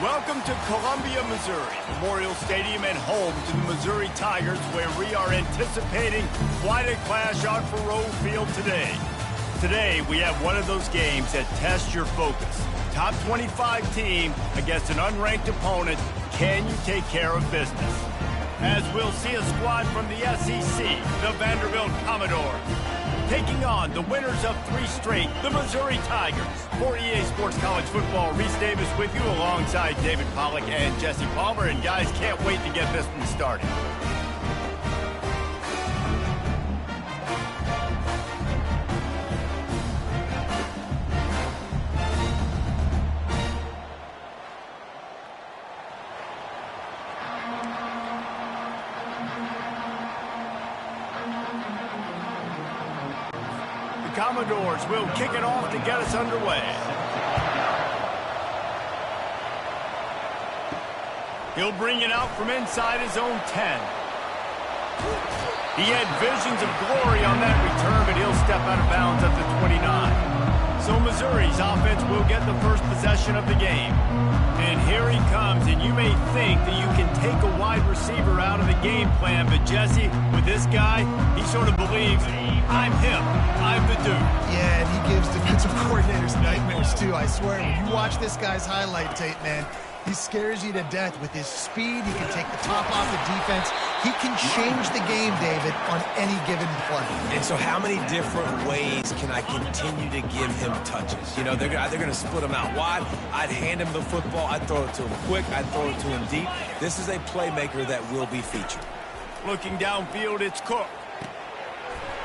Welcome to Columbia, Missouri, Memorial Stadium and home to the Missouri Tigers, where we are anticipating quite a clash on Faroe Field today. Today, we have one of those games that tests your focus. Top 25 team against an unranked opponent. Can you take care of business? As we'll see a squad from the SEC, the Vanderbilt Commodores, taking on the winners of 3 straight, the Missouri Tigers. For EA Sports College Football, Reese Davis with you alongside David Pollack and Jesse Palmer. And guys, can't wait to get this one started. Commodores will kick it off to get us underway. He'll bring it out from inside his own 10. He had visions of glory on that return, but he'll step out of bounds at the 29. So Missouri's offense will get the first possession of the game. And here he comes, and you may think that you can take a wide receiver out of the game plan, but Jesse, with this guy, he sort of believes, I'm him, I'm the dude. Yeah, and he gives defensive coordinators nightmares too, I swear. When you watch this guy's highlight tape, man, he scares you to death with his speed. He can take the top off the defense. He can change the game, David, on any given play. And so how many different ways can I continue to give him touches? You know, they're either going to split him out wide. I'd hand him the football. I'd throw it to him quick. I'd throw it to him deep. This is a playmaker that will be featured. Looking downfield, it's Cook.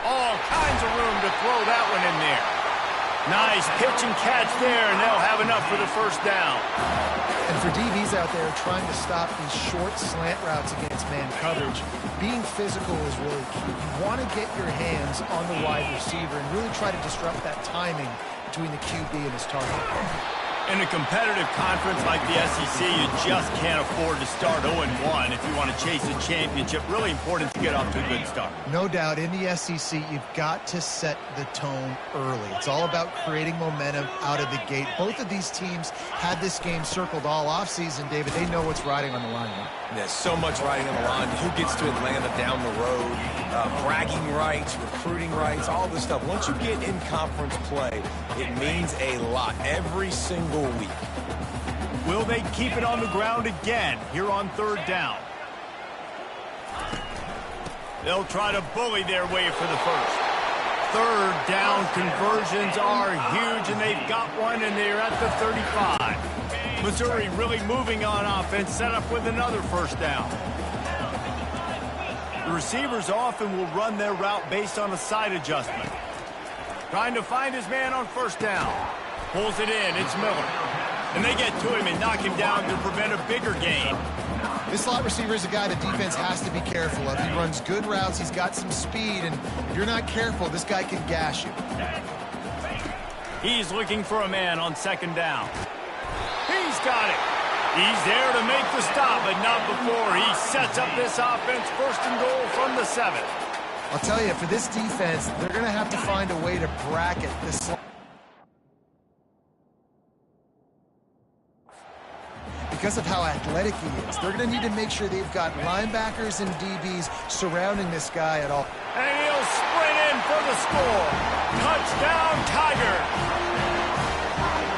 All kinds of room to throw that one in there. Nice pitch and catch there, and they'll have enough for the first down. And for DBs out there trying to stop these short slant routes against man coverage, being physical is really key. You want to get your hands on the wide receiver and really try to disrupt that timing between the QB and his target. In a competitive conference like the SEC, you just can't afford to start 0-1 if you want to chase a championship. Really important to get off to a good start. No doubt, in the SEC, you've got to set the tone early. It's all about creating momentum out of the gate. Both of these teams had this game circled all offseason, David. They know what's riding on the line now. There's so much riding on the line. Who gets to Atlanta down the road? Bragging rights, recruiting rights, all this stuff. Once you get in conference play, it means a lot every single week. Will they keep it on the ground again here on 3rd down? They'll try to bully their way for the first. 3rd down conversions are huge, and they've got one, and they're at the 35. Missouri really moving on offense, set up with another first down. The receivers often will run their route based on a side adjustment. Trying to find his man on 1st down. Pulls it in, it's Miller. And they get to him and knock him down to prevent a bigger gain. This slot receiver is a guy the defense has to be careful of. He runs good routes, he's got some speed, and if you're not careful, this guy can gash you. He's looking for a man on 2nd down. He's got it. He's there to make the stop, but not before he sets up this offense 1st and goal from the 7. I'll tell you, for this defense, they're going to have to find a way to bracket this slot. Because of how athletic he is, they're going to need to make sure they've got linebackers and DBs surrounding this guy at all. And he'll sprint in for the score. Touchdown, Tigers.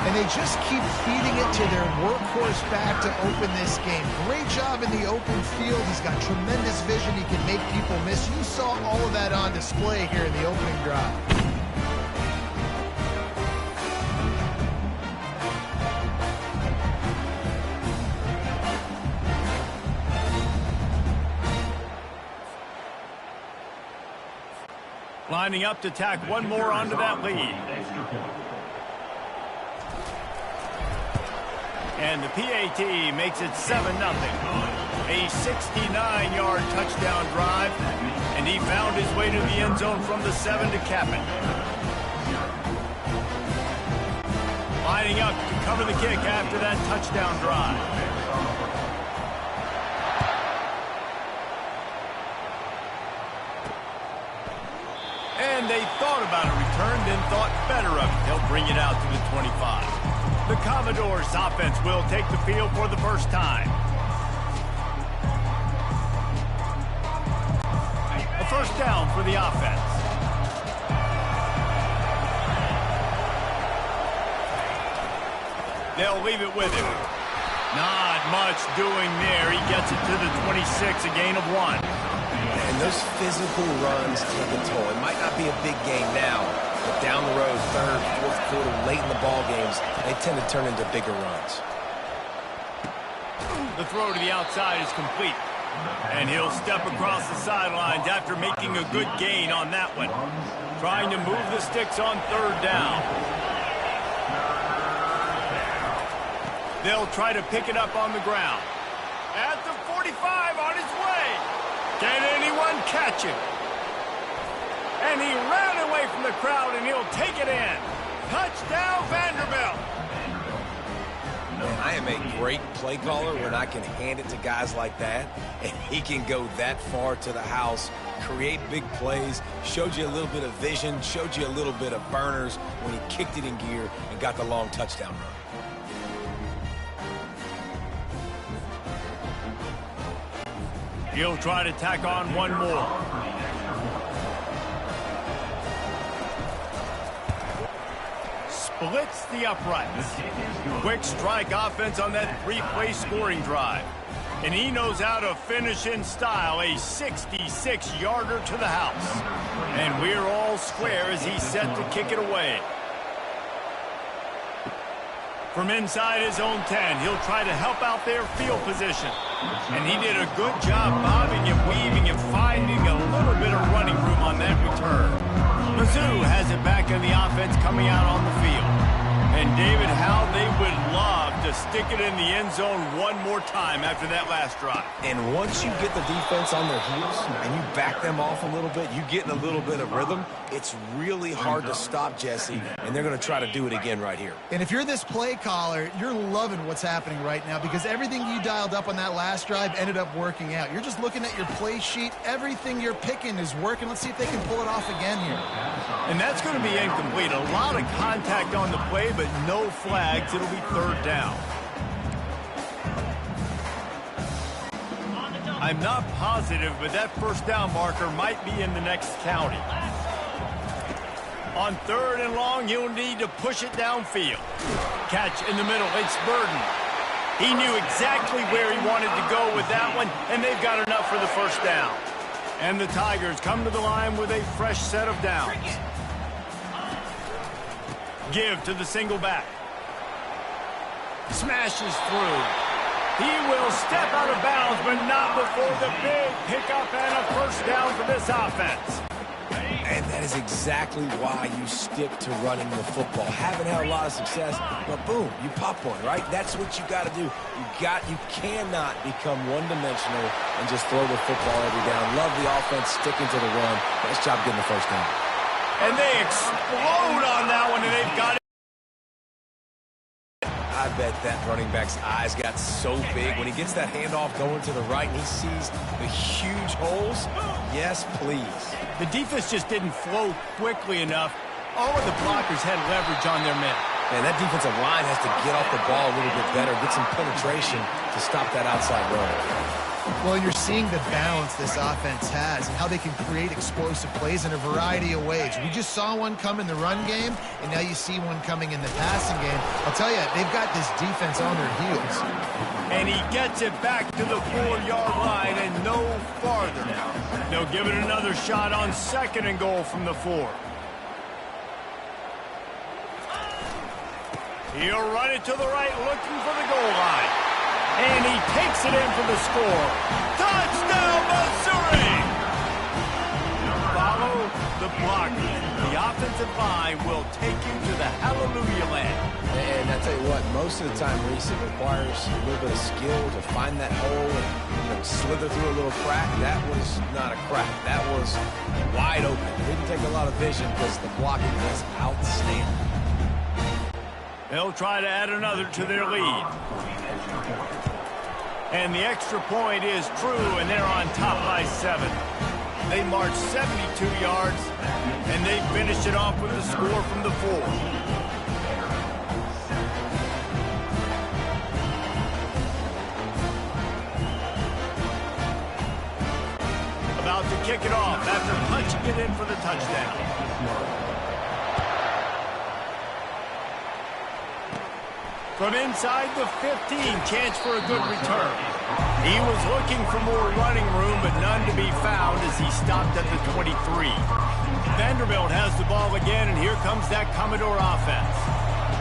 And they just keep feeding it to their workhorse back to open this game. Great job in the open field. He's got tremendous vision. He can make people miss. You saw all of that on display here in the opening drive. Lining up to tack one more onto that lead. And the PAT makes it 7-0. A 69-yard touchdown drive, and he found his way to the end zone from the 7 to cap it. Lining up to cover the kick after that touchdown drive. And they thought about a return, then thought better of it. They'll bring it out to the 25. The Commodores offense will take the field for the first time. A first down for the offense. They'll leave it with him. Not much doing there. He gets it to the 26, a gain of 1. And those physical runs take a toll. It might not be a big game now, but down the road, third, fourth quarter, late in the ball games, they tend to turn into bigger runs. The throw to the outside is complete. And he'll step across the sidelines after making a good gain on that one. Trying to move the sticks on third down. They'll try to pick it up on the ground. At the 45, on his way. Can anyone catch him? And he ran away from the crowd, and he'll take it in. Touchdown, Vanderbilt. Man, I am a great play caller when I can hand it to guys like that, and he can go that far to the house, create big plays, showed you a little bit of vision, showed you a little bit of burners when he kicked it in gear and got the long touchdown run. He'll try to tack on one more. Splits the uprights. Quick strike offense on that three-play scoring drive. And he knows how to finish in style, a 66-yarder to the house. And we're all square as he's set to kick it away. From inside his own 10, he'll try to help out their field position. And he did a good job bobbing and weaving and finding a little bit of running room on that return. Mizzou has it back in the offense coming out on the field. And David, how they would love to stick it in the end zone one more time after that last drive. And once you get the defense on their heels and you back them off a little bit, you get in a little bit of rhythm, it's really hard to stop, Jesse, and they're going to try to do it again right here. And if you're this play caller, you're loving what's happening right now because everything you dialed up on that last drive ended up working out. You're just looking at your play sheet. Everything you're picking is working. Let's see if they can pull it off again here. And that's going to be incomplete. A lot of contact on the play, but no flags. It'll be third down. I'm not positive, but that first down marker might be in the next county. On third and long, he'll need to push it downfield. Catch in the middle. It's Burden. He knew exactly where he wanted to go with that one, and they've got enough for the first down. And the Tigers come to the line with a fresh set of downs. Give to the single back. Smashes through. He will step out of bounds, but not before the big pickup and a first down for this offense. And that is exactly why you stick to running the football. Haven't had a lot of success, but boom, you pop one, right? That's what you got to do. You cannot become one-dimensional and just throw the football every down. Love the offense sticking to the run. Nice job getting the first down. And they explode on that one, and they've got it. I bet that running back's eyes got so big when he gets that handoff going to the right and he sees the huge holes. Yes, please. The defense just didn't flow quickly enough. All of the blockers had leverage on their men. Man, that defensive line has to get off the ball a little bit better, get some penetration to stop that outside run. Well, you're seeing the balance this offense has and how they can create explosive plays in a variety of ways. We just saw one come in the run game, and now you see one coming in the passing game. I'll tell you, they've got this defense on their heels. And he gets it back to the 4-yard line and no farther. They'll give it another shot on second and goal from the 4. He'll run it to the right, looking for the goal line. And he takes it in for the score. Touchdown, Missouri! Follow the block. The offensive line will take you to the hallelujah land. And I tell you what, most of the time, Reese, it requires a little bit of skill to find that hole and slither through a little crack. That was not a crack. That was wide open. It didn't take a lot of vision because the blocking was outstanding. They'll try to add another to their lead. And the extra point is true, and they're on top by 7. They march 72 yards, and they finish it off with the score from the 4. about to kick it off after punching it in for the touchdown. From inside the 15, chance for a good return. He was looking for more running room, but none to be found as he stopped at the 23. Vanderbilt has the ball again, and here comes that Commodore offense.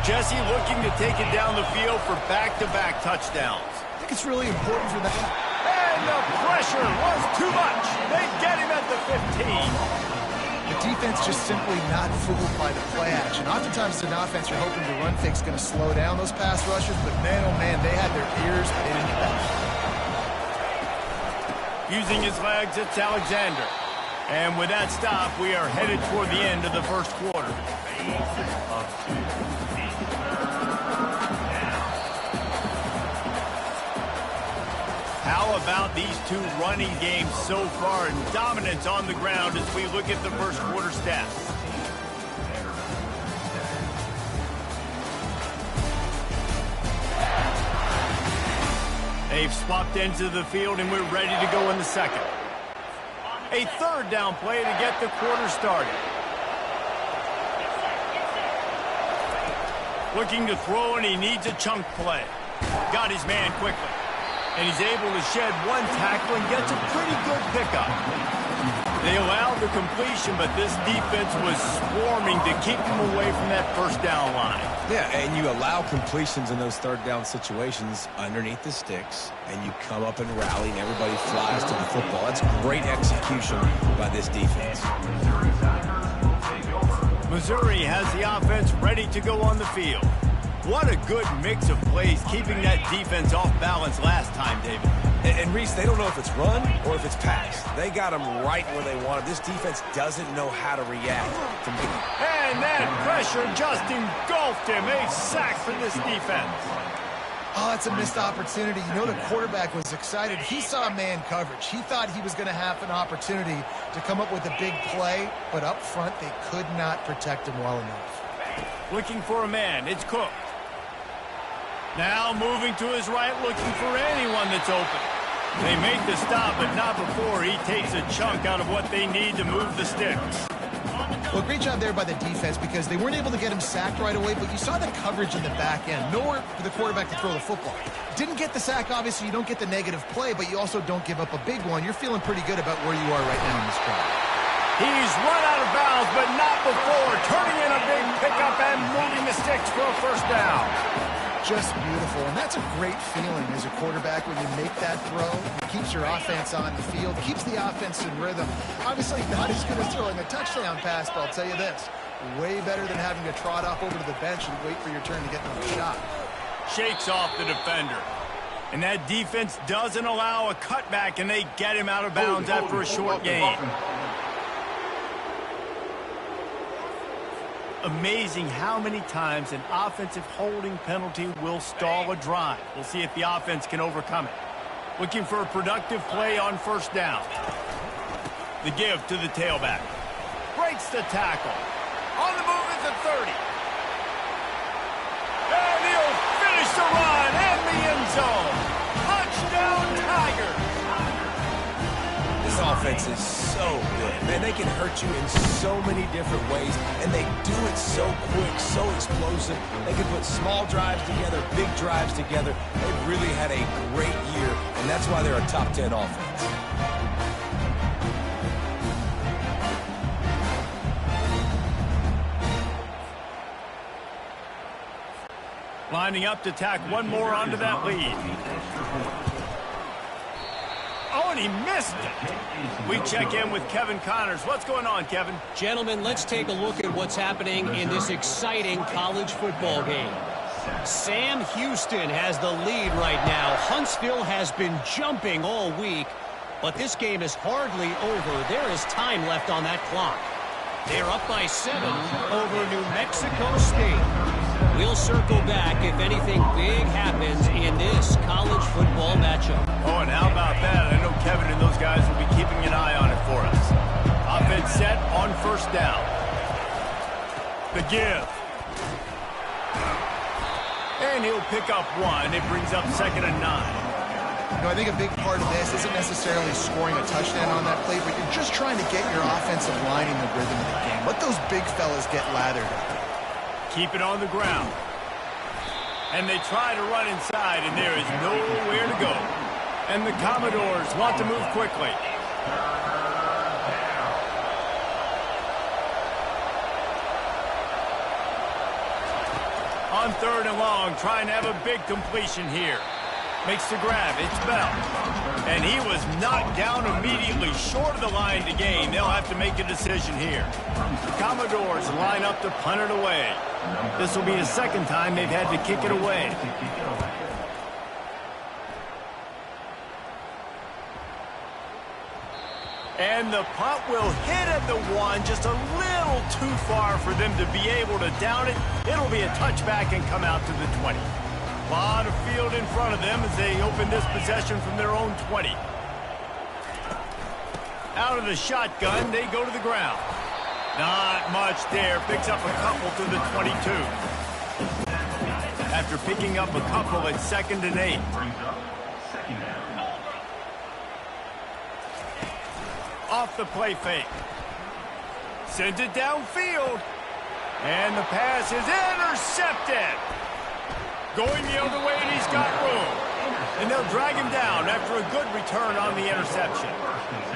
Jesse looking to take it down the field for back-to-back touchdowns. I think it's really important for them. And the pressure was too much. They get him at the 15. The defense just simply not fooled by the play action. Oftentimes, as an offense, you're hoping the run fake's going to slow down those pass rushers, but man, oh man, they had their ears pinned back. Using his legs, it's Alexander. And with that stop, we are headed toward the end of the first quarter. How about these two running games so far and dominance on the ground as we look at the first quarter stats? They've swapped into the field and we're ready to go in the second. A third down play to get the quarter started. Looking to throw, and he needs a chunk play. Got his man quickly. And he's able to shed one tackle and gets a pretty good pickup. They allowed the completion, but this defense was swarming to keep him away from that first down line. Yeah, and you allow completions in those third down situations underneath the sticks, and you come up and rally, and everybody flies to the football. That's great execution by this defense. Missouri has the offense ready to go on the field. What a good mix of plays, keeping that defense off balance last time, David. And Reese, they don't know if it's run or if it's pass. They got them right where they want them. This defense doesn't know how to react. And that pressure just engulfed him. A sack for this defense. Oh, that's a missed opportunity. You know, the quarterback was excited. He saw man coverage. He thought he was going to have an opportunity to come up with a big play, but up front, they could not protect him well enough. Looking for a man. It's Cook. Now moving to his right, looking for anyone that's open. They make the stop, but not before he takes a chunk out of what they need to move the sticks. Well, great job there by the defense because they weren't able to get him sacked right away, but you saw the coverage in the back end. Nowhere for the quarterback to throw the football. Didn't get the sack, obviously. You don't get the negative play, but you also don't give up a big one. You're feeling pretty good about where you are right now in this drive. He's run out of bounds, but not before. Turning in a big pickup and moving the sticks for a first down. Just beautiful, and that's a great feeling as a quarterback when you make that throw. It keeps your offense on the field, keeps the offense in rhythm. Obviously not as good as throwing a touchdown pass, but I'll tell you this, way better than having to trot off over to the bench and wait for your turn to get another shot. Shakes off the defender. And that defense doesn't allow a cutback, and they get him out of bounds after a short gain. Amazing how many times an offensive holding penalty will stall a drive. We'll see if the offense can overcome it. Looking for a productive play on first down. The give to the tailback. Breaks the tackle. On the move is the 30. And he'll finish the run and the end zone. Touchdown Tigers. This offense is so good. Man, they can hurt you in so many different ways, and they do it so quick, so explosive. They can put small drives together, big drives together. They've really had a great year, and that's why they're a top 10 offense. Lining up to tack one more onto that lead. Oh, and he missed it. We check in with Kevin Connors. What's going on, Kevin? Gentlemen, let's take a look at what's happening in this exciting college football game. Sam Houston has the lead right now. Huntsville has been jumping all week, but this game is hardly over. There is time left on that clock. They're up by 7 over New Mexico State. We'll circle back if anything big happens in this college football matchup. Oh, and how about that? I know Kevin and those guys will be keeping an eye on it for us. Offense set on first down. The give. And he'll pick up one. It brings up 2nd and 9. You know, I think a big part of this isn't necessarily scoring a touchdown on that play, but you're just trying to get your offensive line in the rhythm of the game. Let those big fellas get lathered up. Keep it on the ground. And they try to run inside, and there is nowhere to go. And the Commodores want to move quickly. On 3rd and long, trying to have a big completion here. Makes the grab. It's Bell. And he was knocked down immediately short of the line to gain. They'll have to make a decision here. Commodores line up to punt it away. This will be the second time they've had to kick it away. And the punt will hit at the 1, just a little too far for them to be able to down it. It'll be a touchback and come out to the 20. A lot of field in front of them as they open this possession from their own 20. Out of the shotgun, they go to the ground. Not much there. Picks up a couple to the 22. After picking up a couple at 2nd and 8. Off the play fake. Sends it downfield. And the pass is intercepted. Going the other way, and he's got room. And they'll drag him down after a good return on the interception.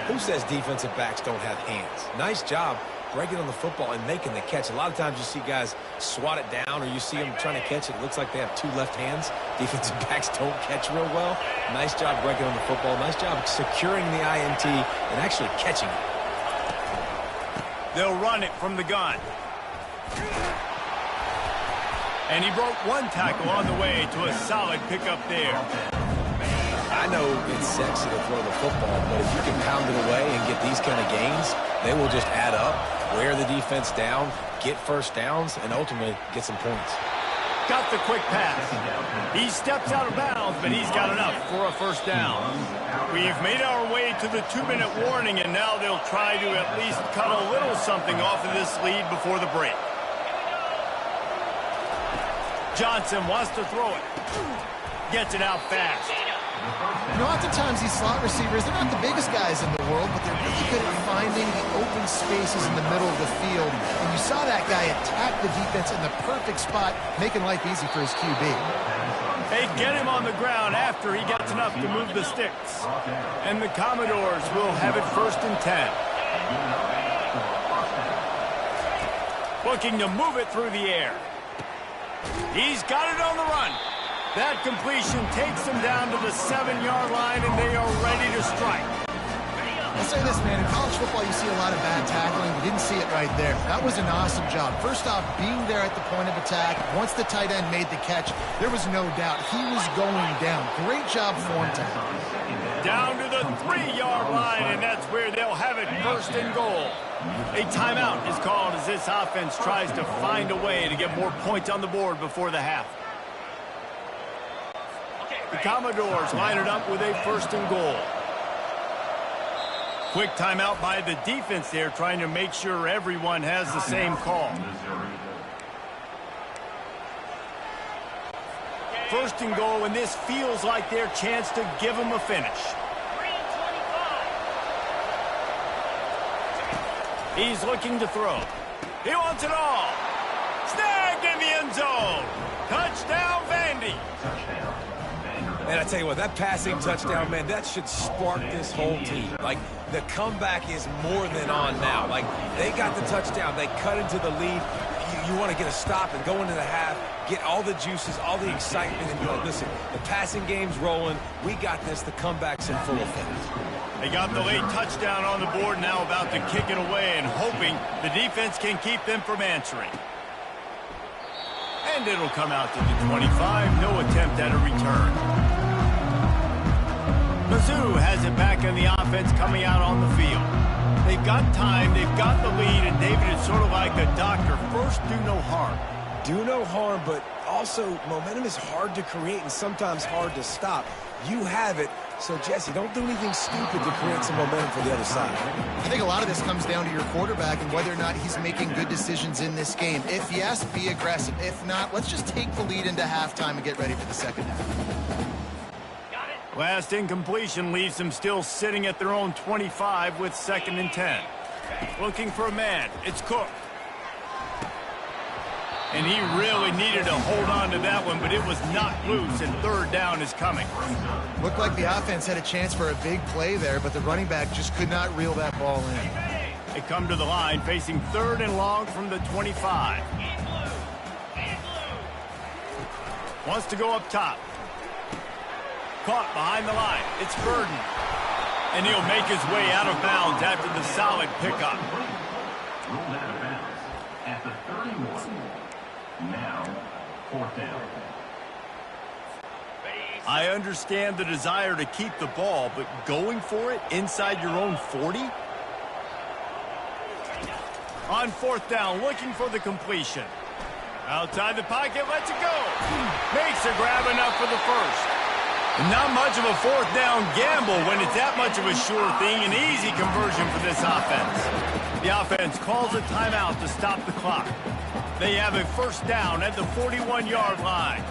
Who says defensive backs don't have hands? Nice job breaking on the football and making the catch. A lot of times you see guys swat it down, or you see them trying to catch it. It looks like they have 2 left hands. Defensive backs don't catch real well. Nice job breaking on the football. Nice job securing the INT and actually catching it. They'll run it from the gun. And he broke 1 tackle on the way to a solid pickup there. I know it's sexy to throw the football, but if you can pound it away and get these kind of gains, they will just add up, wear the defense down, get first downs, and ultimately get some points. Got the quick pass. He steps out of bounds, but he's got enough for a first down. We've made our way to the 2-minute warning, and now they'll try to at least cut a little something off of this lead before the break. Johnson wants to throw it. Gets it out fast. You know, oftentimes these slot receivers, they're not the biggest guys in the world, but they're really good at finding the open spaces in the middle of the field. And you saw that guy attack the defense in the perfect spot, making life easy for his QB. They get him on the ground after he gets enough to move the sticks. And the Commodores will have it 1st and 10. Looking to move it through the air. He's got it on the run. That completion takes them down to the 7-yard line, and they are ready to strike. I'll say this, man. In college football, you see a lot of bad tackling. We didn't see it right there. That was an awesome job. First off, being there at the point of attack. Once the tight end made the catch, there was no doubt he was going down. Great job form tackle. Down to the 3-yard line, and that's where they'll have it 1st and goal. A timeout is called as this offense tries to find a way to get more points on the board before the half. The Commodores line it up with a 1st and goal. Quick timeout by the defense there, trying to make sure everyone has the same call. 1st and goal, and this feels like their chance to give them a finish. He's looking to throw. He wants it all. Snagged in the end zone. Touchdown, Vandy. And I tell you what, that passing touchdown, man, that should spark this whole team. Like, the comeback is more than on now. Like, they got the touchdown. They cut into the lead. You want to get a stop and go into the half, get all the juices, all the excitement, and be like, listen, the passing game's rolling. We got this. The comeback's in full effect. They got the late touchdown on the board, now about to kick it away and hoping the defense can keep them from answering. And it'll come out to the 25. No attempt at a return. Mizzou has it back in the offense coming out on the field. They've got time, they've got the lead, and David is sort of like the doctor. First, do no harm. Do no harm, but also momentum is hard to create and sometimes hard to stop. You have it, so Jesse, don't do anything stupid to create some momentum for the other side. I think a lot of this comes down to your quarterback and whether or not he's making good decisions in this game. If yes, be aggressive. If not, let's just take the lead into halftime and get ready for the second half. Last incompletion leaves them still sitting at their own 25 with 2nd and 10. Looking for a man. It's Cook. And he really needed to hold on to that one, but it was knocked loose, and 3rd down is coming. Looked like the offense had a chance for a big play there, but the running back just could not reel that ball in. They come to the line facing 3rd and long from the 25. Wants to go up top. Caught behind the line. It's Burden. And he'll make his way out of bounds after the solid pickup. Rolled out of bounds at the 31. Now, 4th down. I understand the desire to keep the ball, but going for it inside your own 40? On 4th down, looking for the completion. Outside the pocket, lets it go. Makes a grab enough for the first. Not much of a 4th down gamble when it's that much of a sure thing. An easy conversion for this offense. The offense calls a timeout to stop the clock. They have a 1st down at the 41-yard line.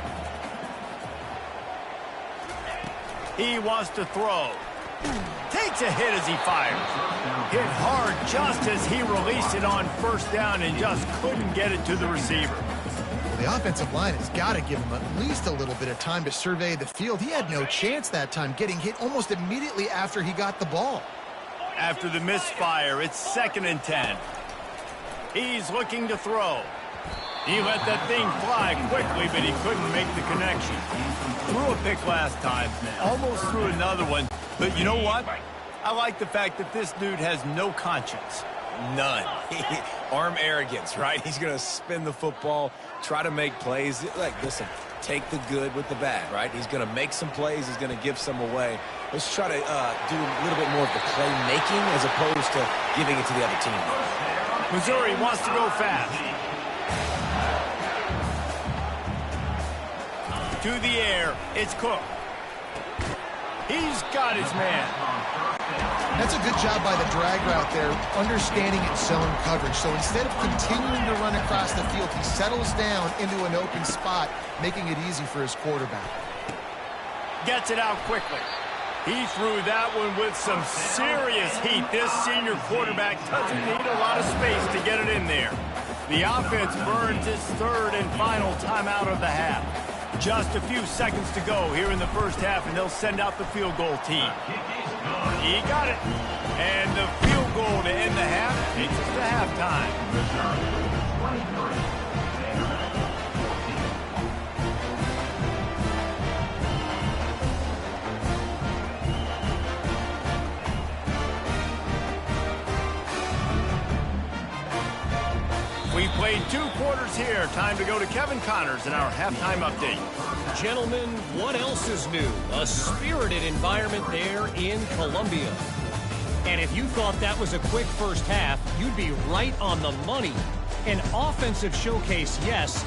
He wants to throw. Takes a hit as he fires. Hit hard just as he released it on 1st down and just couldn't get it to the receiver. The offensive line has got to give him at least a little bit of time to survey the field. He had no chance that time, getting hit almost immediately after he got the ball. After the misfire, it's 2nd and 10. He's looking to throw. He let that thing fly quickly, but he couldn't make the connection. Threw a pick last time, almost threw another one. But you know what? I like the fact that this dude has no conscience. None. Arm arrogance, right? He's going to spin the football, try to make plays. Like, listen, take the good with the bad, right? He's going to make some plays. He's going to give some away. Let's try to do a little bit more of the playmaking as opposed to giving it to the other team. Missouri wants to go fast. To the air, it's Cook. He's got his man. That's a good job by the drag route there, understanding its zone coverage. So instead of continuing to run across the field, he settles down into an open spot, making it easy for his quarterback. Gets it out quickly. He threw that one with some serious heat. This senior quarterback doesn't need a lot of space to get it in there. The offense burns its 3rd and final timeout of the half. Just a few seconds to go here in the 1st half, and they'll send out the field goal team. He got it. And the field goal to end the half takes us to halftime. We played 2 quarters here. Time to go to Kevin Connors in our halftime update. Gentlemen, what else is new? A spirited environment there in Columbia. And if you thought that was a quick 1st half, you'd be right on the money. An offensive showcase, yes,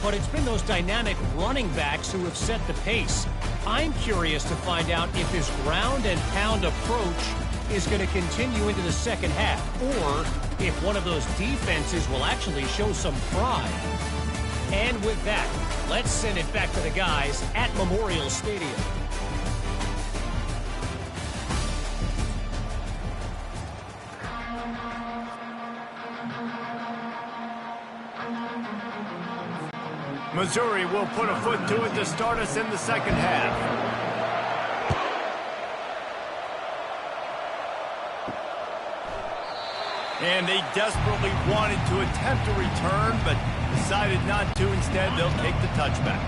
but it's been those dynamic running backs who have set the pace. I'm curious to find out if this ground and pound approach is going to continue into the 2nd half, or if one of those defenses will actually show some pride. And with that, let's send it back to the guys at Memorial Stadium. Missouri will put a foot to it to start us in the 2nd half. And they desperately wanted to attempt a return, but decided not to. Instead, they'll take the touchback.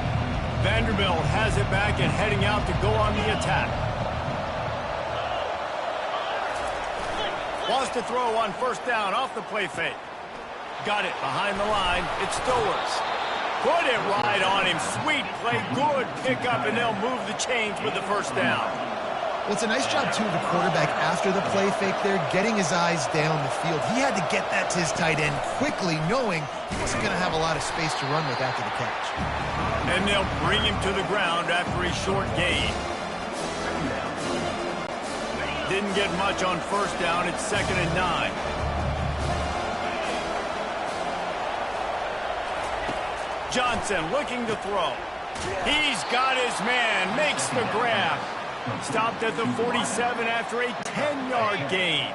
Vanderbilt has it back and heading out to go on the attack. Wants to throw on 1st down off the play fake. Got it behind the line. It's Stowers. Put it right on him. Sweet play. Good pickup, and they'll move the chains with the 1st down. Well, it's a nice job, too, of the quarterback after the play fake there, getting his eyes down the field. He had to get that to his tight end quickly, knowing he wasn't going to have a lot of space to run with after the catch. And they'll bring him to the ground after a short gain. Didn't get much on 1st down. It's 2nd and 9. Johnson looking to throw. He's got his man, makes the grab. Stopped at the 47 after a 10-yard gain.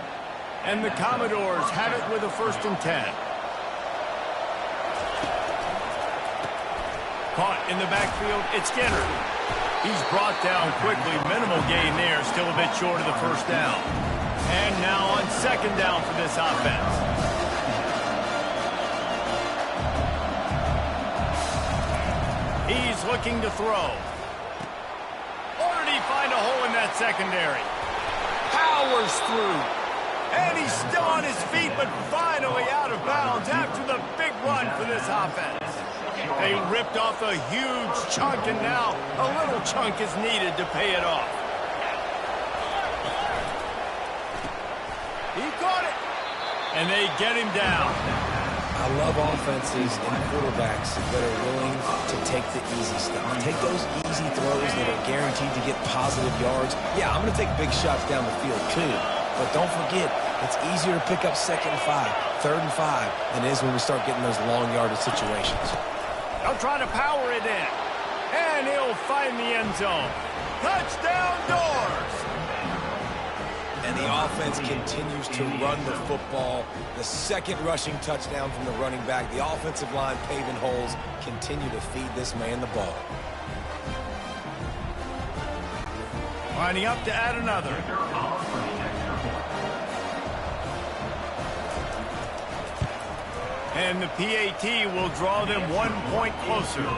And the Commodores have it with a 1st and 10. Caught in the backfield, it's Skinner. He's brought down quickly. Minimal gain there, still a bit short of the 1st down. And now on 2nd down for this offense. He's looking to throw. Or did he find a hole in that secondary? Powers through. And he's still on his feet, but finally out of bounds after the big run for this offense. They ripped off a huge chunk, and now a little chunk is needed to pay it off. He caught it. And they get him down. I love offenses and quarterbacks that are willing to take the easy stuff. Take those easy throws that are guaranteed to get positive yards. Yeah, I'm going to take big shots down the field too. But don't forget, it's easier to pick up 2nd and 5, 3rd and 5 than it is when we start getting those long yardage situations. They'll try to power it in. And he'll find the end zone. Touchdown Doors! And the offense continues to run the football. The 2nd rushing touchdown from the running back. The offensive line paving holes. Continue to feed this man the ball. Lining up to add another. And the PAT will draw them 1 point closer.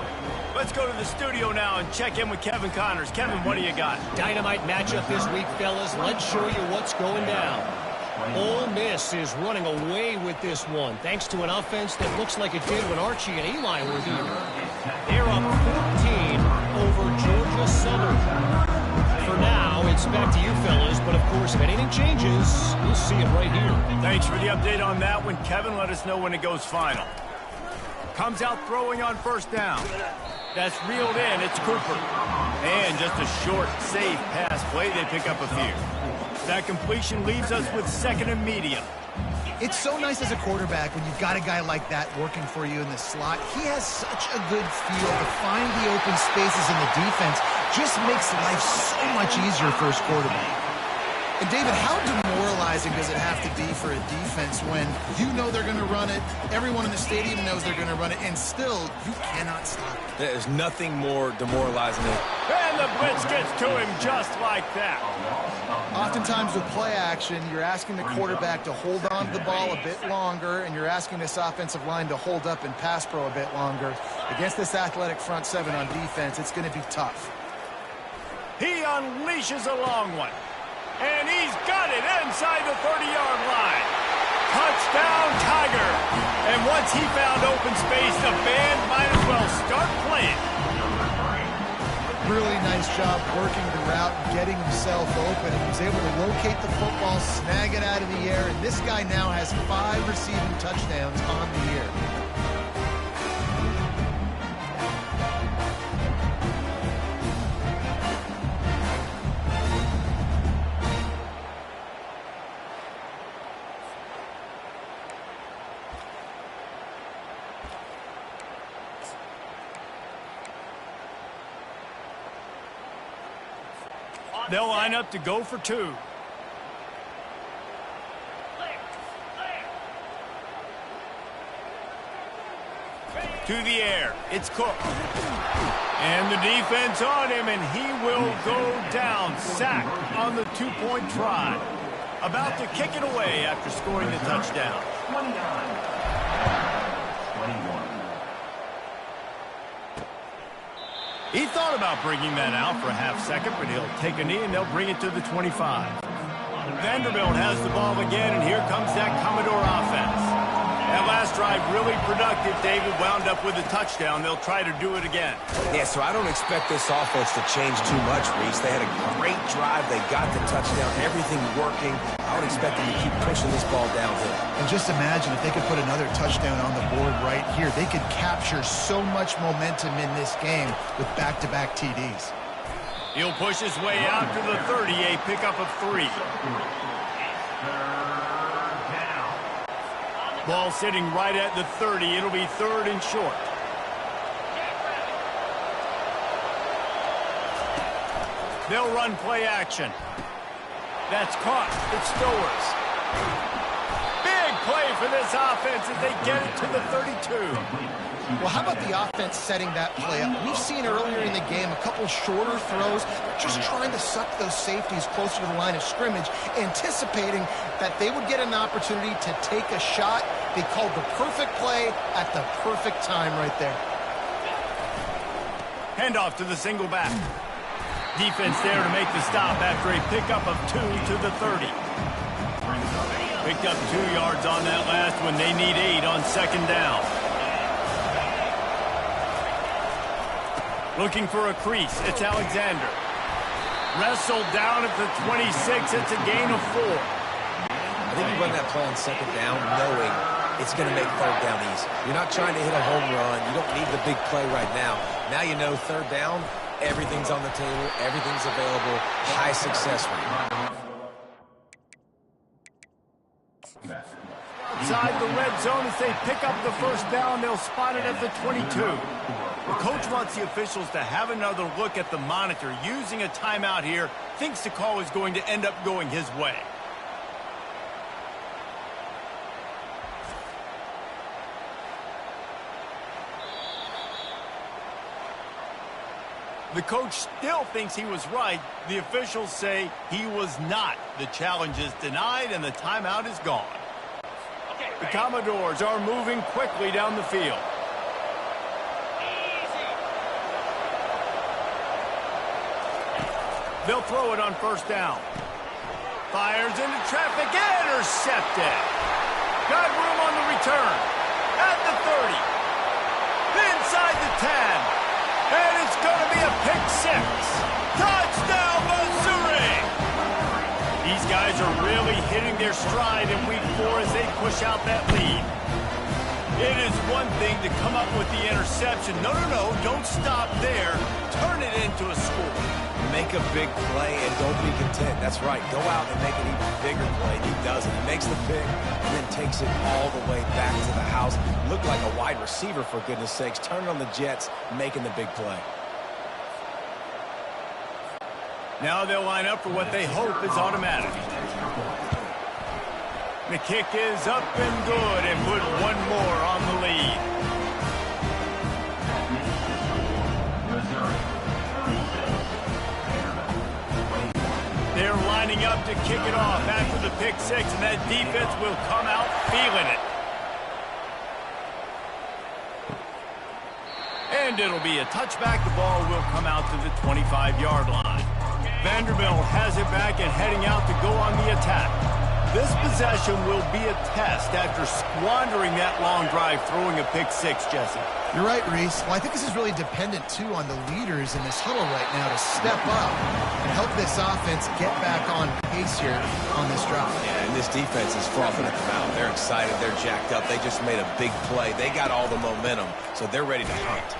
Let's go to the studio now and check in with Kevin Connors. Kevin, what do you got? Dynamite matchup this week, fellas. Let's show you what's going down. Ole Miss is running away with this one, thanks to an offense that looks like it did when Archie and Eli were here. They're up 14 over Georgia Southern. For now, it's back to you, fellas. But, of course, if anything changes, you'll see it right here. Thanks for the update on that one, Kevin. Let us know when it goes final. Comes out throwing on 1st down. That's reeled in. It's Cooper. And just a short, safe pass play. They pick up a few. That completion leaves us with 2nd and medium. It's so nice as a quarterback when you've got a guy like that working for you in the slot. He has such a good feel to find the open spaces in the defense. Just makes life so much easier for his quarterback. And David, how demoralizing does it have to be for a defense when you know they're going to run it, everyone in the stadium knows they're going to run it, and still you cannot stop it? There's nothing more demoralizing than... And the blitz gets to him just like that. Oftentimes with play action, you're asking the quarterback to hold on to the ball a bit longer, and you're asking this offensive line to hold up in pass pro a bit longer. Against this athletic front 7 on defense, it's going to be tough. He unleashes a long one. And he's got it inside the 30-yard line. Touchdown, Tiger. And once he found open space, the band might as well start playing. Really nice job working the route and getting himself open. He was able to locate the football, snag it out of the air, and this guy now has 5 receiving touchdowns on the year. They'll line up to go for 2. To the air. It's Cook. And the defense on him, and he will go down. Sacked on the 2-point try. About to kick it away after scoring the touchdown. 21. He thought about bringing that out for a half second, but he'll take a knee and they'll bring it to the 25. Vanderbilt has the ball again, and here comes that Commodore offense. That last drive really productive. David wound up with a touchdown. They'll try to do it again. Yeah, so I don't expect this offense to change too much, Reese. They had a great drive. They got the touchdown. Everything working. I would expect them to keep pushing this ball downhill. And just imagine if they could put another touchdown on the board right here. They could capture so much momentum in this game with back-to-back TDs. He'll push his way out to the 30, a pickup of 3. Ball sitting right at the 30. It'll be 3rd and short. They'll run play action. That's caught. It's Stowers. Big play for this offense as they get it to the 32. Well, how about the offense setting that play up? We've seen earlier in the game a couple shorter throws, just trying to suck those safeties closer to the line of scrimmage, anticipating that they would get an opportunity to take a shot. They called the perfect play at the perfect time right there. Handoff to the single back. Defense there to make the stop after a pickup of 2 to the 30. Picked up 2 yards on that last one. They need 8 on second down. Looking for a crease. It's Alexander. Wrestled down at the 26. It's a gain of 4. I think you run that play on second down knowing it's going to make third down easy. You're not trying to hit a home run. You don't need the big play right now. Now you know third down, everything's on the table, everything's available, high success rate. Outside the red zone as they pick up the first down, they'll spot it at the 22. The coach wants the officials to have another look at the monitor. Using a timeout here, thinks the call is going to end up going his way. The coach still thinks he was right. The officials say he was not. The challenge is denied and the timeout is gone. The Commodores are moving quickly down the field. They'll throw it on first down. Fires into traffic, intercepted. Got room on the return. At the 30. Inside the 10. And it's going to be a pick 6. Touchdown, Missouri! These guys are really hitting their stride in week 4 as they push out that lead. It is one thing to come up with the interception. No, don't stop there. Turn it into a score. Make a big play and don't be content. That's right. Go out and make an even bigger play. He does it. He makes the pick and then takes it all the way back to the house. Looked like a wide receiver, for goodness sakes. Turn it on the Jets, making the big play. Now they'll line up for what they hope is automatic. The kick is up and good and put one more on the lead. They're lining up to kick it off after the pick 6, and that defense will come out feeling it. And it'll be a touchback. The ball will come out to the 25-yard line. Vanderbilt has it back and heading out to go on the attack. This possession will be a test after squandering that long drive, throwing a pick 6, Jesse. You're right, Reese. Well, I think this is really dependent, too, on the leaders in this huddle right now to step up and help this offense get back on pace here on this drive. Yeah, and this defense is frothing at the mouth. They're excited. They're jacked up. They just made a big play. They got all the momentum, so they're ready to hunt.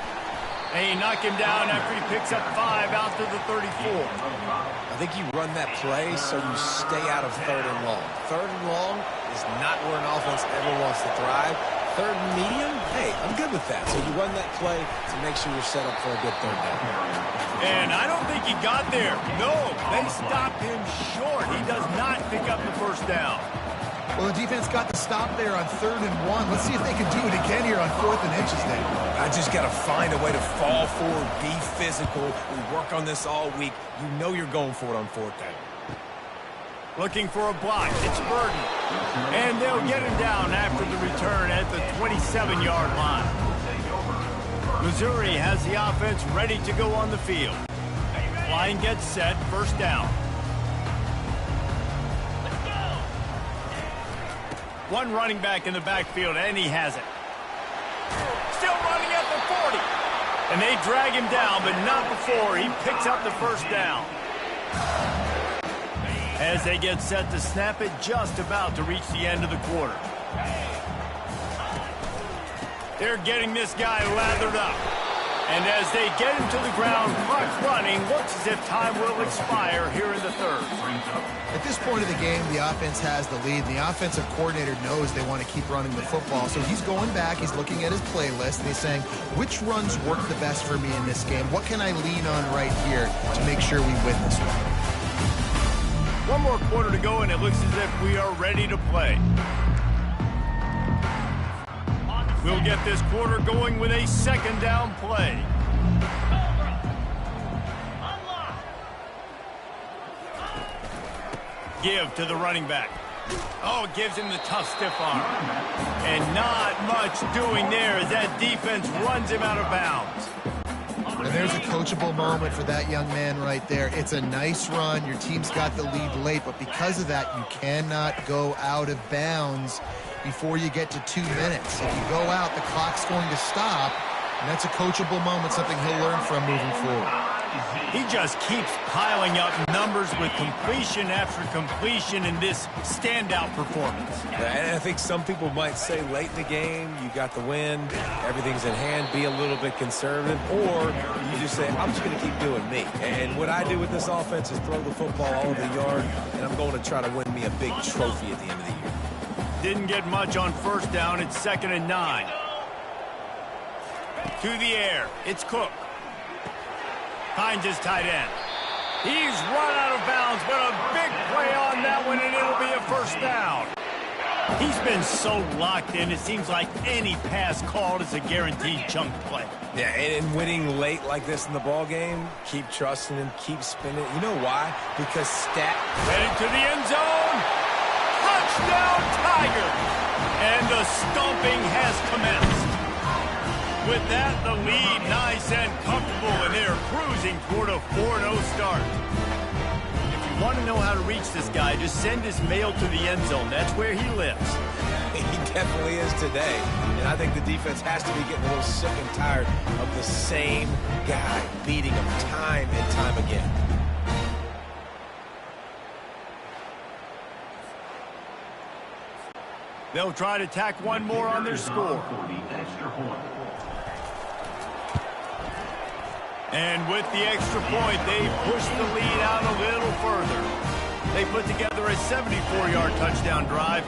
They knock him down after he picks up 5 out to the 34. I think you run that play so you stay out of third and long. Third and long is not where an offense ever wants to thrive. Third and medium, hey, I'm good with that. So you run that play to make sure you're set up for a good third down. And I don't think he got there. No, they stopped him short. He does not pick up the first down. Well, the defense got the stop there on 3rd and 1. Let's see if they can do it again here on 4th and inches, Dave. I just got to find a way to fall forward, be physical. We work on this all week. You know you're going for it on 4th down. Looking for a block. It's Burden. And they'll get him down after the return at the 27-yard line. Missouri has the offense ready to go on the field. Line gets set. First down. One running back in the backfield, and he has it. Still running at the 40. And they drag him down, but not before he picks up the first down. As they get set to snap it, just about to reach the end of the quarter. They're getting this guy lathered up. And as they get him to the ground, clock running, looks as if time will expire here in the third. At this point of the game, the offense has the lead. The offensive coordinator knows they want to keep running the football. So he's going back, he's looking at his playlist, and he's saying, which runs work the best for me in this game? What can I lean on right here to make sure we win this one? One more quarter to go, and it looks as if we are ready to play. We'll get this quarter going with a second down play. Give to the running back. Oh, gives him the tough stiff arm. And not much doing there as that defense runs him out of bounds. And there's a coachable moment for that young man right there. It's a nice run. Your team's got the lead late, but because of that, you cannot go out of bounds before you get to 2 minutes. If you go out, the clock's going to stop, and that's a coachable moment, something he'll learn from moving forward. He just keeps piling up numbers with completion after completion in this standout performance. And I think some people might say late in the game, you got the win, everything's in hand, be a little bit conservative, or you just say, I'm just going to keep doing me. And what I do with this offense is throw the football all over the yard, and I'm going to try to win me a big trophy at the end of the year. Didn't get much on first down. It's 2nd and 9. To the air. It's Cook. Finds his tight end. He's run out of bounds, but a big play on that one, and it'll be a first down. He's been so locked in, it seems like any pass called is a guaranteed chunk play. Yeah, and winning late like this in the ball game, keep trusting him, keep spinning. You know why? Because headed to the end zone. Touchdown, Tiger. And the stomping has commenced. With that, the lead nice and comfortable, and they're cruising toward a 4-0 start. If you want to know how to reach this guy, just send his mail to the end zone. That's where he lives. He definitely is today. And I think the defense has to be getting a little sick and tired of the same guy beating him time and time again. They'll try to tack one more on their score. And with the extra point, they push the lead out a little further. They put together a 74-yard touchdown drive,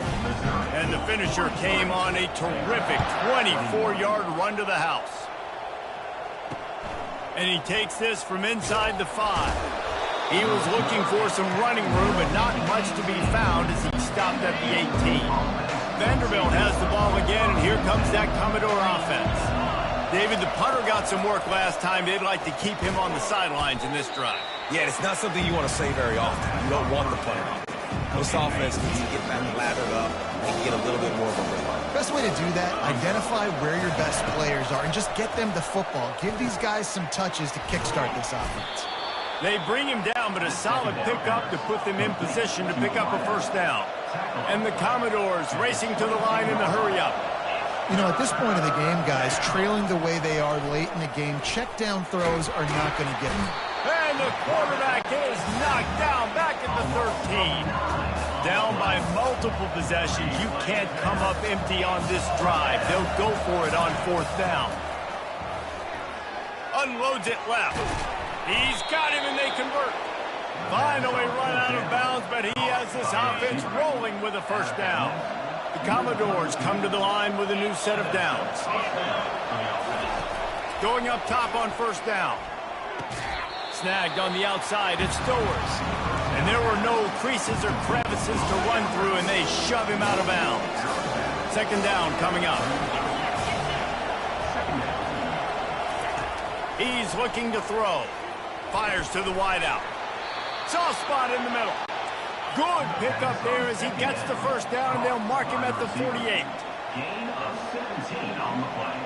and the finisher came on a terrific 24-yard run to the house. And he takes this from inside the 5. He was looking for some running room, but not much to be found as he stopped at the 18. Vanderbilt has the ball again, and here comes that Commodore offense. David, the punter got some work last time. They'd like to keep him on the sidelines in this drive. Yeah, it's not something you want to say very often. You don't want the punter on. This offense needs to get back lathered up and get a little bit more of a rhythm. Best way to do that, identify where your best players are and just get them the football. Give these guys some touches to kickstart this offense. They bring him down, but a solid pickup to put them in position to pick up a first down. And the Commodores racing to the line in the hurry-up. You know, at this point of the game, guys, trailing the way they are late in the game, check down throws are not going to get them. And the quarterback is knocked down back at the 13. Down by multiple possessions. You can't come up empty on this drive. They'll go for it on 4th down. Unloads it left. He's got him, and they convert. Finally run out of bounds, but he has this offense rolling with a first down. The Commodores come to the line with a new set of downs. Going up top on first down. Snagged on the outside, it's Stowers. And there were no creases or crevices to run through, and they shove him out of bounds. 2nd down coming up. He's looking to throw. Fires to the wideout. Soft spot in the middle. Good pickup there as he gets the first down, and they'll mark him at the 48. Gain of 17 on the play.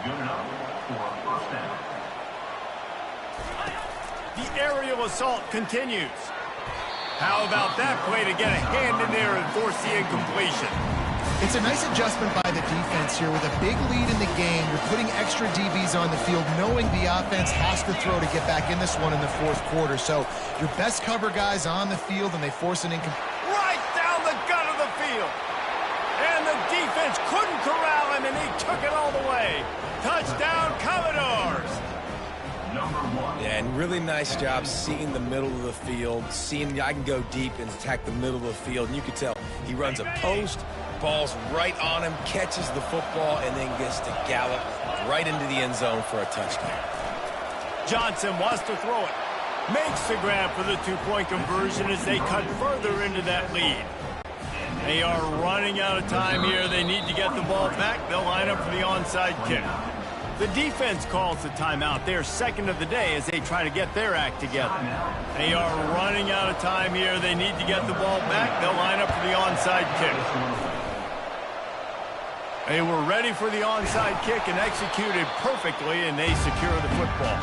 Good enough for a first down. The aerial assault continues. How about that play to get a hand in there and force the incompletion? It's a nice adjustment by the defense here. With a big lead in the game, you're putting extra DBs on the field, knowing the offense has to throw to get back in this one in the 4th quarter. So your best cover guys on the field, and they force an incompletion. Right down the gut of the field. And the defense couldn't corral him, and he took it all the way. Touchdown, Commodore. really nice job seeing the middle of the field, seeing I can go deep and attack the middle of the field. And you can tell he runs a post, ball's right on him, catches the football, and then gets to gallop right into the end zone for a touchdown. Johnson wants to throw it. Makes the grab for the two-point conversion as they cut further into that lead. They are running out of time here. They need to get the ball back. They'll line up for the onside kick. The defense calls the timeout. They're second of the day as they try to get their act together. They are running out of time here. They need to get the ball back. They'll line up for the onside kick. They were ready for the onside kick and executed perfectly, and they secure the football.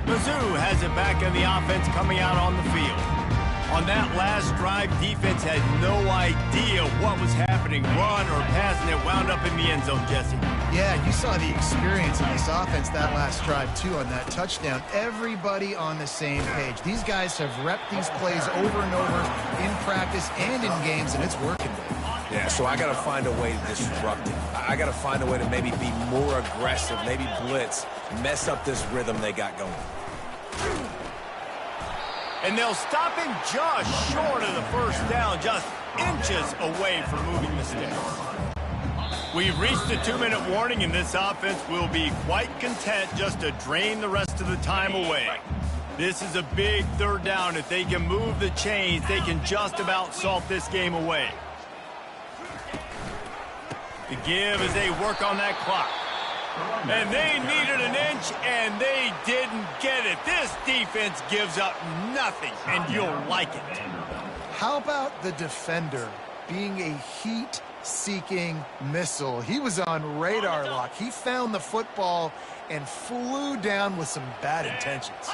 Mizzou has it back in the offense coming out on the field. On that last drive, defense had no idea what was happening, run or pass, and it wound up in the end zone, Jesse. Yeah, you saw the experience in this offense that last drive, too, on that touchdown. Everybody on the same page. These guys have repped these plays over and over in practice and in games, and it's working. Yeah, so I got to find a way to disrupt it. I got to find a way to maybe be more aggressive, maybe blitz, mess up this rhythm they got going. And they'll stop him just short of the first down, just inches away from moving the sticks. We've reached the 2-minute warning, and this offense will be quite content just to drain the rest of the time away. This is a big third down. If they can move the chains, they can just about salt this game away. The give as they work on that clock. And they needed an inch, and they didn't get it. This defense gives up nothing, and you'll like it. How about the defender being a heat-seeking missile? He was on radar lock. He found the football and flew down with some bad intentions.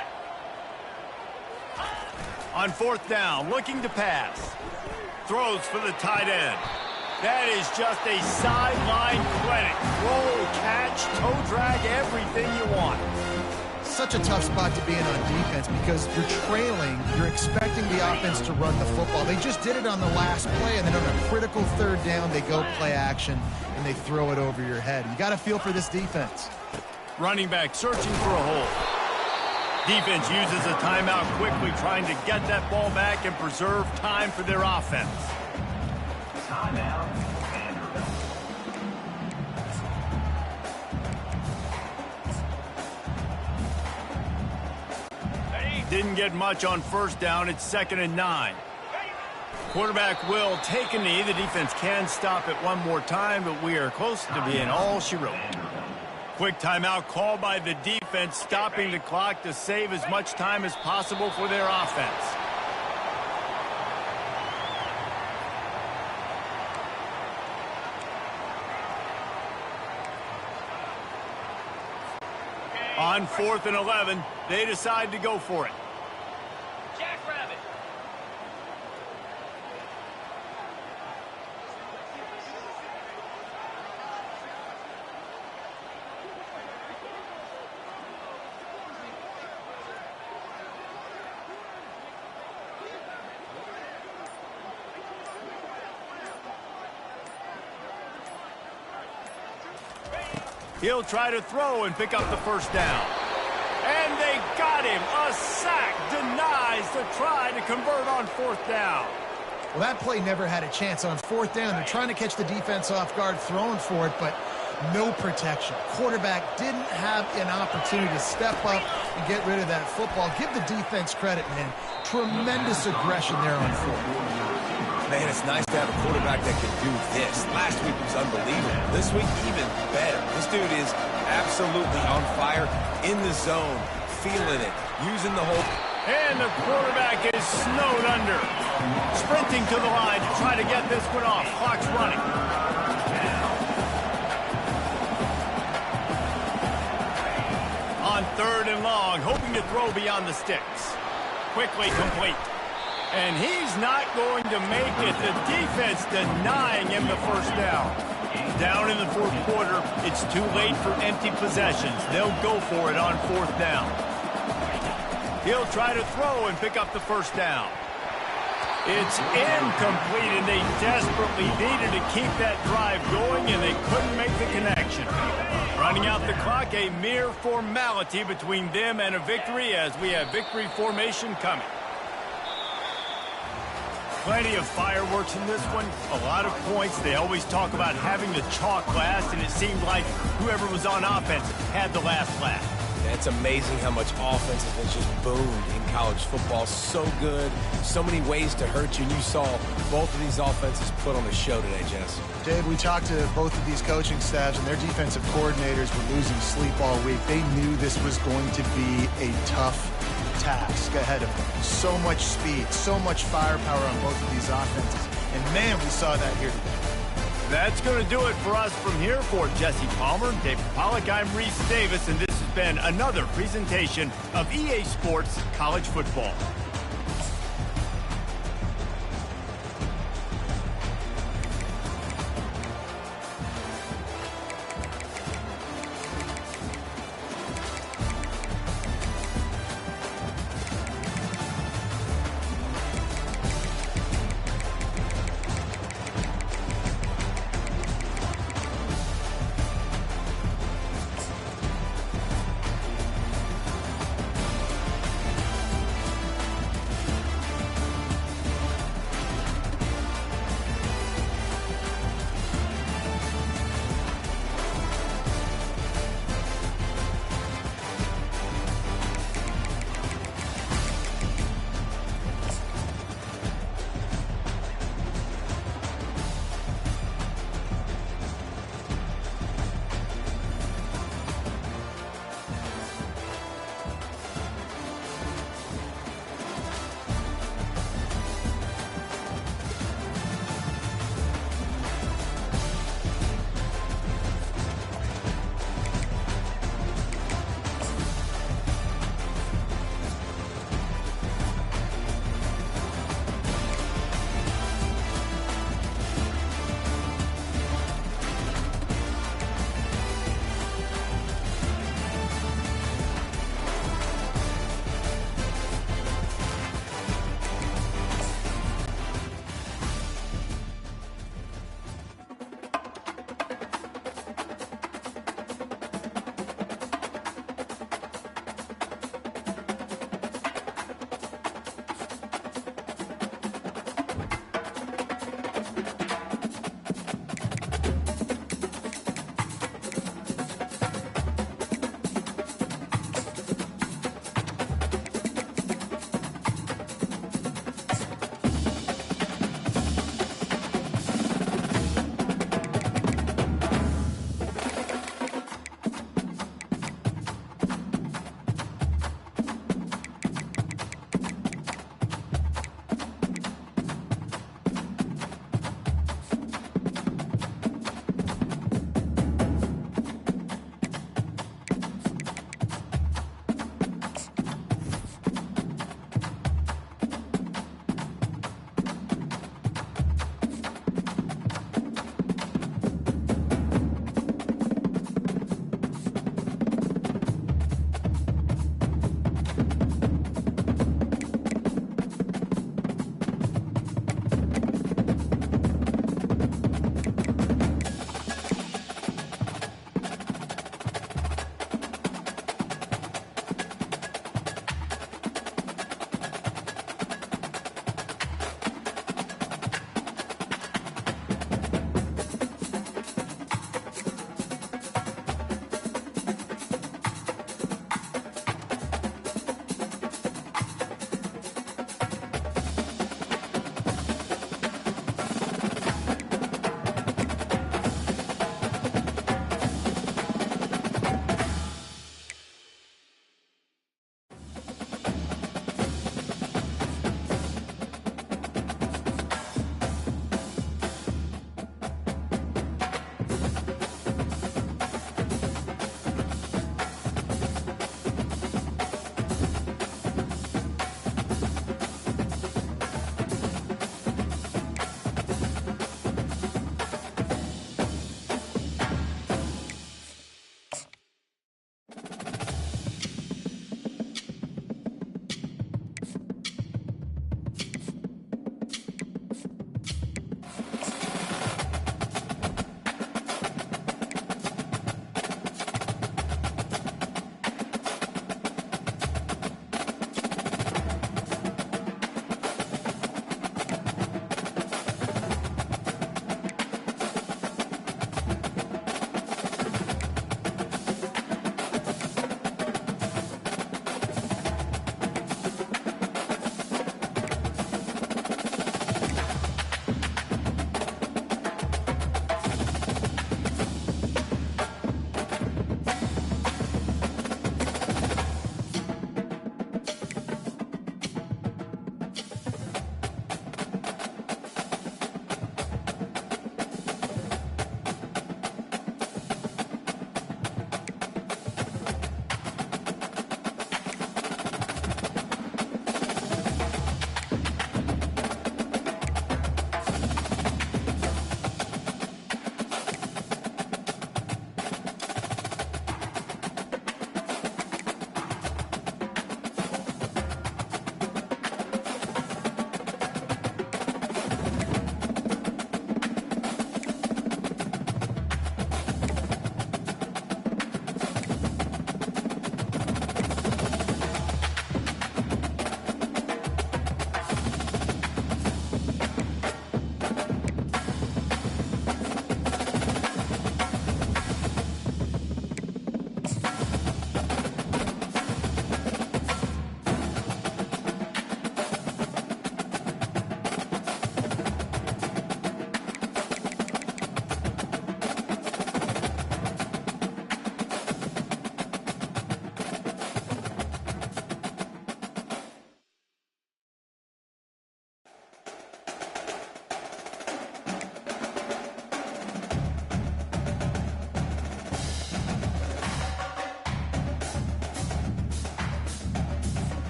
On fourth down, looking to pass. Throws for the tight end. That is just a sideline clinic. Roll, catch, toe drag, everything you want. Such a tough spot to be in on defense because you're trailing. You're expecting the offense to run the football. They just did it on the last play, and then on a critical third down, they go play action, and they throw it over your head. You got to feel for this defense. Running back searching for a hole. Defense uses a timeout quickly, trying to get that ball back and preserve time for their offense. Timeout, Vanderbilt. Didn't get much on first down. It's 2nd and 9. Quarterback will take a knee. The defense can stop it one more time, but we are close to being all she wrote. Quick timeout called by the defense, stopping the clock to save as much time as possible for their offense. On 4th and 11, they decide to go for it. Jackrabbit. He'll try to throw and pick up the first down. And they got him. A sack denies the try to convert on 4th down. Well, that play never had a chance on 4th down. They're trying to catch the defense off guard, throwing for it, but no protection. Quarterback didn't have an opportunity to step up and get rid of that football. Give the defense credit, man. Tremendous aggression there on 4th. Man, it's nice to have a quarterback that can do this. Last week was unbelievable. This week, even better. This dude is absolutely on fire, in the zone, feeling it, using the whole... And the quarterback is snowed under. Sprinting to the line to try to get this one off. Clock's running. On 3rd and long, hoping to throw beyond the sticks. Quickly complete. And he's not going to make it. The defense denying him the first down. Down in the 4th quarter, it's too late for empty possessions. They'll go for it on 4th down. He'll try to throw and pick up the first down. It's incomplete, and they desperately needed to keep that drive going, and they couldn't make the connection. Running out the clock, a mere formality between them and a victory as we have victory formation coming. Plenty of fireworks in this one, a lot of points. They always talk about having the chalk last, and it seemed like whoever was on offense had the last laugh. It's amazing how much offense has been just boomed in college football. So good, so many ways to hurt you. And you saw both of these offenses put on a show today, Jess. Dave, we talked to both of these coaching staffs, and their defensive coordinators were losing sleep all week. They knew this was going to be a tough task ahead of them. So much speed, so much firepower on both of these offenses. And, man, we saw that here today. That's going to do it for us from here. For Jesse Palmer, David Pollack, I'm Reese Davis, and this has been another presentation of EA Sports College Football.